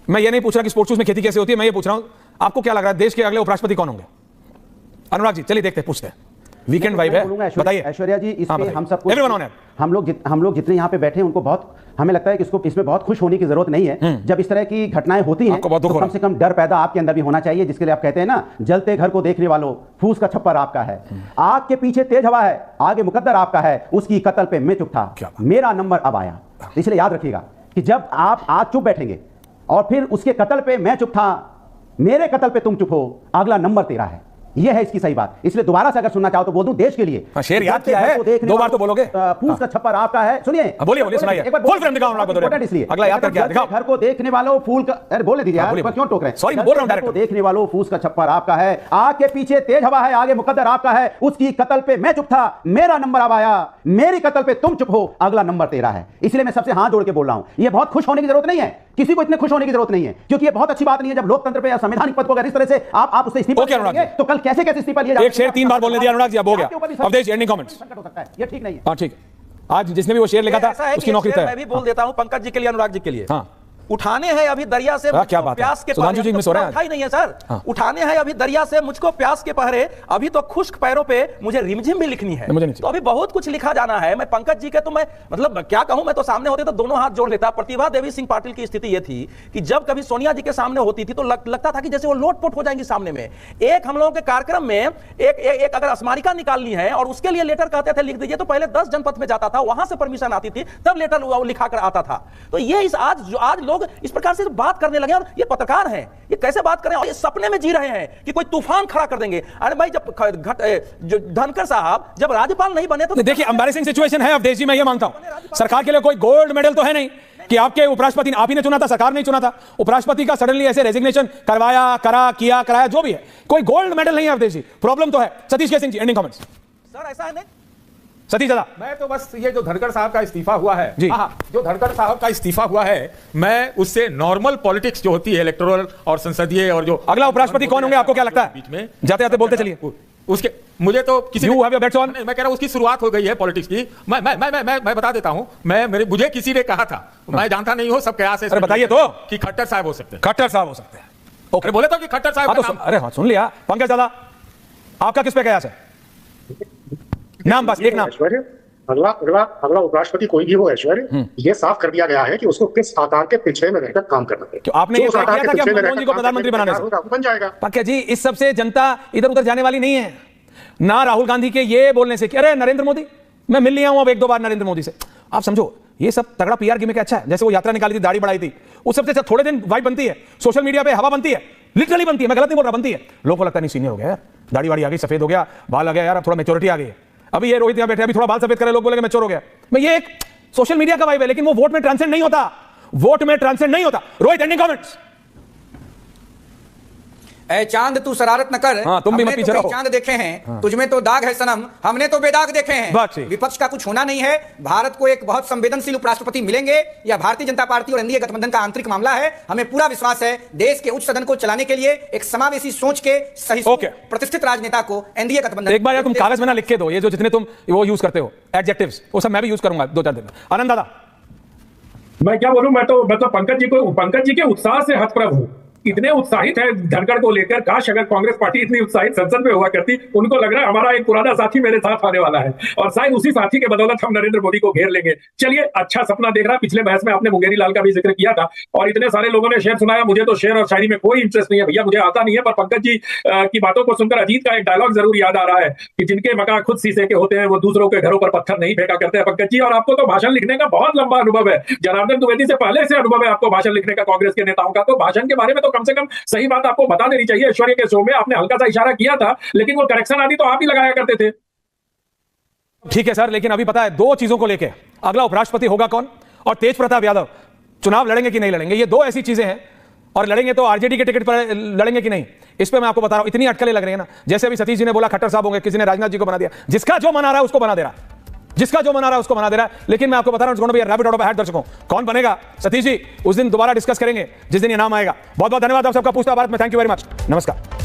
मैं ये नहीं पूछ रहा कि स्पोर्ट्स में खेती कैसे होती है, मैं ये पूछ रहा हूं आपको क्या लग रहा है देश के अगले उपराष्ट्रपति कौन होंगे? अनुराग जी चलिए देखते हैं, पूछते हैं, वीकेंड वाइब है, बताइए। ऐश्वर्या जी, इस पे हम सबको हम लोग जितने यहाँ पे बैठे हैं उनको बहुत, हमें लगता है कि इसमें बहुत खुश होने की जरूरत नहीं है। जब इस तरह की घटनाएं होती हैं तो कम से कम डर पैदा आपके अंदर भी होना चाहिए, जिसके लिए आप कहते हैं ना, जलते घर को देखने वालों फूस का छप्पर आपका है, आग के पीछे तेज हवा है, आगे मुकद्दर आपका है, उसकी कत्ल पे मैं चुप था, मेरा नंबर अब आया। इसलिए याद रखिएगा कि जब आप आज चुप बैठेंगे और फिर उसके कत्ल पे मैं चुप था, मेरे कत्ल पे तुम चुप हो, अगला नंबर तेरा है। यह है इसकी सही बात। इसलिए दोबारा से अगर सुनना चाहो तो बोल दूं, देश के लिए शेर याद किया है, 2 बार तो बोलोगे। फूस का छप्पर आपका है, सुनिए, बोलिए बोलिए, सुनाइए, फुल फ्रेम दिखाओ अनुराग भदौरिया, इसलिए अगला याद करके दिखाओ। घर को देखने वालों फूल का, अरे बोले दीजिए यार, क्यों टोक रहे हैं? सॉरी, मैं बोल रहा हूं डायरेक्ट। देखने वालों फूस का छप्पर आपका है, आग के पीछे तेज हवा है, आगे मुकद्दर आपका है, उसकी कत्ल पे मैं चुप था, मेरा नंबर अब आया, मेरी कत्ल पे तुम चुप हो, अगला नंबर तेरा है। इसलिए मैं सबसे हाथ जोड़ के बोल रहा हूं, ये बहुत खुश होने की जरूरत नहीं है, किसी को इतने खुश होने की जरूरत नहीं है, क्योंकि ये बहुत अच्छी बात नहीं है जब लोकतंत्र पे या संवैधानिक पद को अगर इस तरह से आप उससे इस्तीफा देंगे तो कल कैसे इस्तीफा लिया जाएगा। एक शेर 3 बार बोलने दिया अनुराग जी, अब हो गया। Awadhesh ending comments. ये ठीक नहीं है। हां ठीक, आज जिसने भी वो शेर लिखा था उसकी नौकरी तय। मैं भी बोल देता हूं पंकज जी के लिए, अनुराग जी के लिए। हां, उठाने हैं अभी दरिया से क्या बात प्यास है? के सुधांशु जी में सो रहे हैं, उठा ही नहीं है सर। उठाने हैं अभी दरिया से मुझको प्यास के पहरे, अभी तो खुश्क पैरों पे मुझे रिमझिम भी लिखनी है, तो अभी बहुत कुछ लिखा जाना है। मैं पंकज जी के तो मैं मतलब क्या कहूं, मैं तो सामने होते तो दोनों हाथ जोड़ लेता। प्रतिभा देवी सिंह पाटिल की स्थिति यह थी कि जब कभी सोनिया जी के सामने होती थी तो लगता था कि जैसे वो लोटपोट हो जाएंगी सामने में। एक हम लोगों के कार्यक्रम में एक अगर स्मारिका निकालनी है और उसके लिए लेटर कहते थे लिख दीजिए, तो पहले 10 जनपद में जाता था, वहां से परमिशन आती थी, तब लेटर लिखा कर आता था। तो ये आज लोग इस प्रकार से बात करने लगे, और ये पत्रकार हैं, ये कैसे बात करें, और ये सपने में जी रहे हैं कि कोई तूफान खड़ा कर देंगे। अरे भाई, जब धनखड़ साहब जब राज्यपाल नहीं बने तो देखिए एम्बैरेसिंग सिचुएशन है अवधेश जी, मैं ये मानता हूं। सरकार के लिए कोई गोल्ड मेडल तो है नहीं कि आपके उपराष्ट्रपति आप ही ने चुना था, सरकार नहीं चुना था। उपराष्ट्रपति का सडनली ऐसे रेजिग्नेशन करवाया, कराया जो भी है, कोई गोल्ड मेडल नहीं है अवधेश जी, प्रॉब्लम तो है। सतीश के Singh ji ending comments. Sir ऐसा है नहीं सतीश दादा, मैं तो बस ये जो धनखड़ साहब का इस्तीफा हुआ है जी, जो धनखड़ साहब का इस्तीफा हुआ है, मैं उससे नॉर्मल पॉलिटिक्स जो होती है इलेक्टोरल और संसदीय और जो अगला उपराष्ट्रपति कौन होंगे आपको क्या लगता है? बीच में जाते जाते बोलते चलिए। उसके मुझे तो किसी You have your bets on? मैं कह रहा हूं उसकी शुरुआत हो गई है पॉलिटिक्स की। मैं बता देता हूं, मुझे किसी ने कहा था, मैं जानता नहीं हूं, सब कयास है। अरे बताइए तो, कि खट्टर साहब हो सकते हैं। खट्टर साहब हो सकते हैं, ओके, बोले तो कि खट्टर साहब। अरे हाँ सुन लिया। पंकज दादा, आपका किस पे कयास है? नाम बस एक नाम। अगला उपराष्ट्रपति कोई भी हो ऐश्वर्य, ये साफ कर दिया गया है कि उसको किस आकार के पिछड़े में रहकर काम करना है। आपने ये तय किया था कि मनमोहन जी को प्रधानमंत्री बनाने से बन जाएगा। पंकज जी, इस सबसे जनता इधर उधर जाने वाली नहीं है ना। राहुल गांधी के ये बोलने से कि अरे नरेंद्र मोदी, मैं मिल लिया हूं अब 1-2 बार नरेंद्र मोदी से, आप समझो ये सब तगड़ा पीआर गिमिक अच्छा है। जैसे वो यात्रा निकाली थी, दाढ़ी बढ़ाई थी, उस सबसे थोड़े दिन वाइब बनती है, सोशल मीडिया पे हवा बनती है, लिटरली बनती है, मैं गलत नहीं बोल रहा, बनती है। लोगों को लगता नहीं सीनियर हो गया यार, दाढ़ी वाड़ी आ गई, सफेद हो गया, बाल आ गया यार, अब थोड़ा मेच्योरिटी आ गई है। अभी ये रोहित यहां बैठे, अभी थोड़ा बाल सफेद करे, लोग बोलेंगे मैच्योर हो गया। मैं ये एक सोशल मीडिया का वाइब है, लेकिन वो वोट में ट्रांसेंड नहीं होता, वोट में ट्रांसेंड नहीं होता। Rohit ending comments. ऐ चांद तू शरारत न कर, हाँ, तुम भी मत पीछे रहो। चांद देखे हैं, तुझमें तो दाग है सनम, हमने तो बेदाग देखे हैं। विपक्ष का कुछ होना नहीं है। भारत को एक बहुत संवेदनशील उपराष्ट्रपति मिलेंगे, या भारतीय जनता पार्टी और एनडीए गठबंधन का आंतरिक मामला है। हमें पूरा विश्वास है देश के उच्च सदन को चलाने के लिए एक समावेशी सोच के सही प्रतिष्ठित राजनेता को एनडीए गठबंधन। एक बार यार तुम कागज में ना लिख के दो, ये जो जितने तुम वो यूज करते हो एडजेक्टिव्स, वो सब मैं भी यूज करूंगा 2-4 दिन में। आनंद दादा, मैं क्या बोलूं, मैं तो मतलब पंकज जी के उत्साह से हतप्रभ हूं। इतने उत्साहित है धनखड़ को लेकर, काश अगर कांग्रेस पार्टी इतनी उत्साहित संसद में हुआ करती। उनको लग रहा है हमारा एक पुराना साथी मेरे साथ आने वाला है, और शायद उसी साथी के बदौलत हम नरेंद्र मोदी को घेर लेंगे। चलिए, अच्छा सपना देख रहा। पिछले बहस में आपने मुंगेरी लाल का भी जिक्र किया था, और इतने सारे लोगों ने शेर सुनाया। मुझे तो शेर और शायरी में कोई इंटरेस्ट नहीं है भैया, मुझे आता नहीं है। पर पंकज जी की बातों को सुनकर अजीत का एक डायलॉग जरूर याद आ रहा है कि जिनके मकान खुद शीशे के होते हैं वो दूसरों के घरों पर पत्थर नहीं फेंका करते हैं। पंकज जी, और आपको तो भाषण लिखने का बहुत लंबा अनुभव है, जनार्दन द्विवेदी से पहले से अनुभव है आपको भाषण लिखने का कांग्रेस के नेताओं का। तो भाषण के बारे में तो कम से कम सही बात आपको बता देनी चाहिए। ऐश्वर्य के शो में आपने हल्का सा इशारा किया था, लेकिन वो करेक्शन आदि तो आप ही लगाया करते थे। ठीक है सर, लेकिन अभी पता है 2 चीजों को लेकर, अगला उपराष्ट्रपति होगा कौन और तेज प्रताप यादव चुनाव लड़ेंगे कि नहीं लड़ेंगे, ये 2 ऐसी चीजें हैं और लड़ेंगे तो आरजेडी के टिकट पर लड़ेंगे कि नहीं, इस पे मैं आपको बता रहा हूं, इतनी अटकलें लग रही है ना। जैसे अभी सतीश जी ने बोला खट्टर साहब होंगे, किसी ने राजनाथ जी को बना दिया, जिसका जो मना रहा है उसको बना दे रहा है, जिसका जो मना रहा है उसको बना दे रहा है। लेकिन मैं आपको बता रहा हूं रैबिट आउट ऑफ हैट दर्शकों, कौन बनेगा सतीश जी उस दिन दोबारा डिस्कस करेंगे जिस दिन ये नाम आएगा। बहुत बहुत धन्यवाद आप सबका। पूछता भारत में थैंक यू वेरी मच, नमस्कार।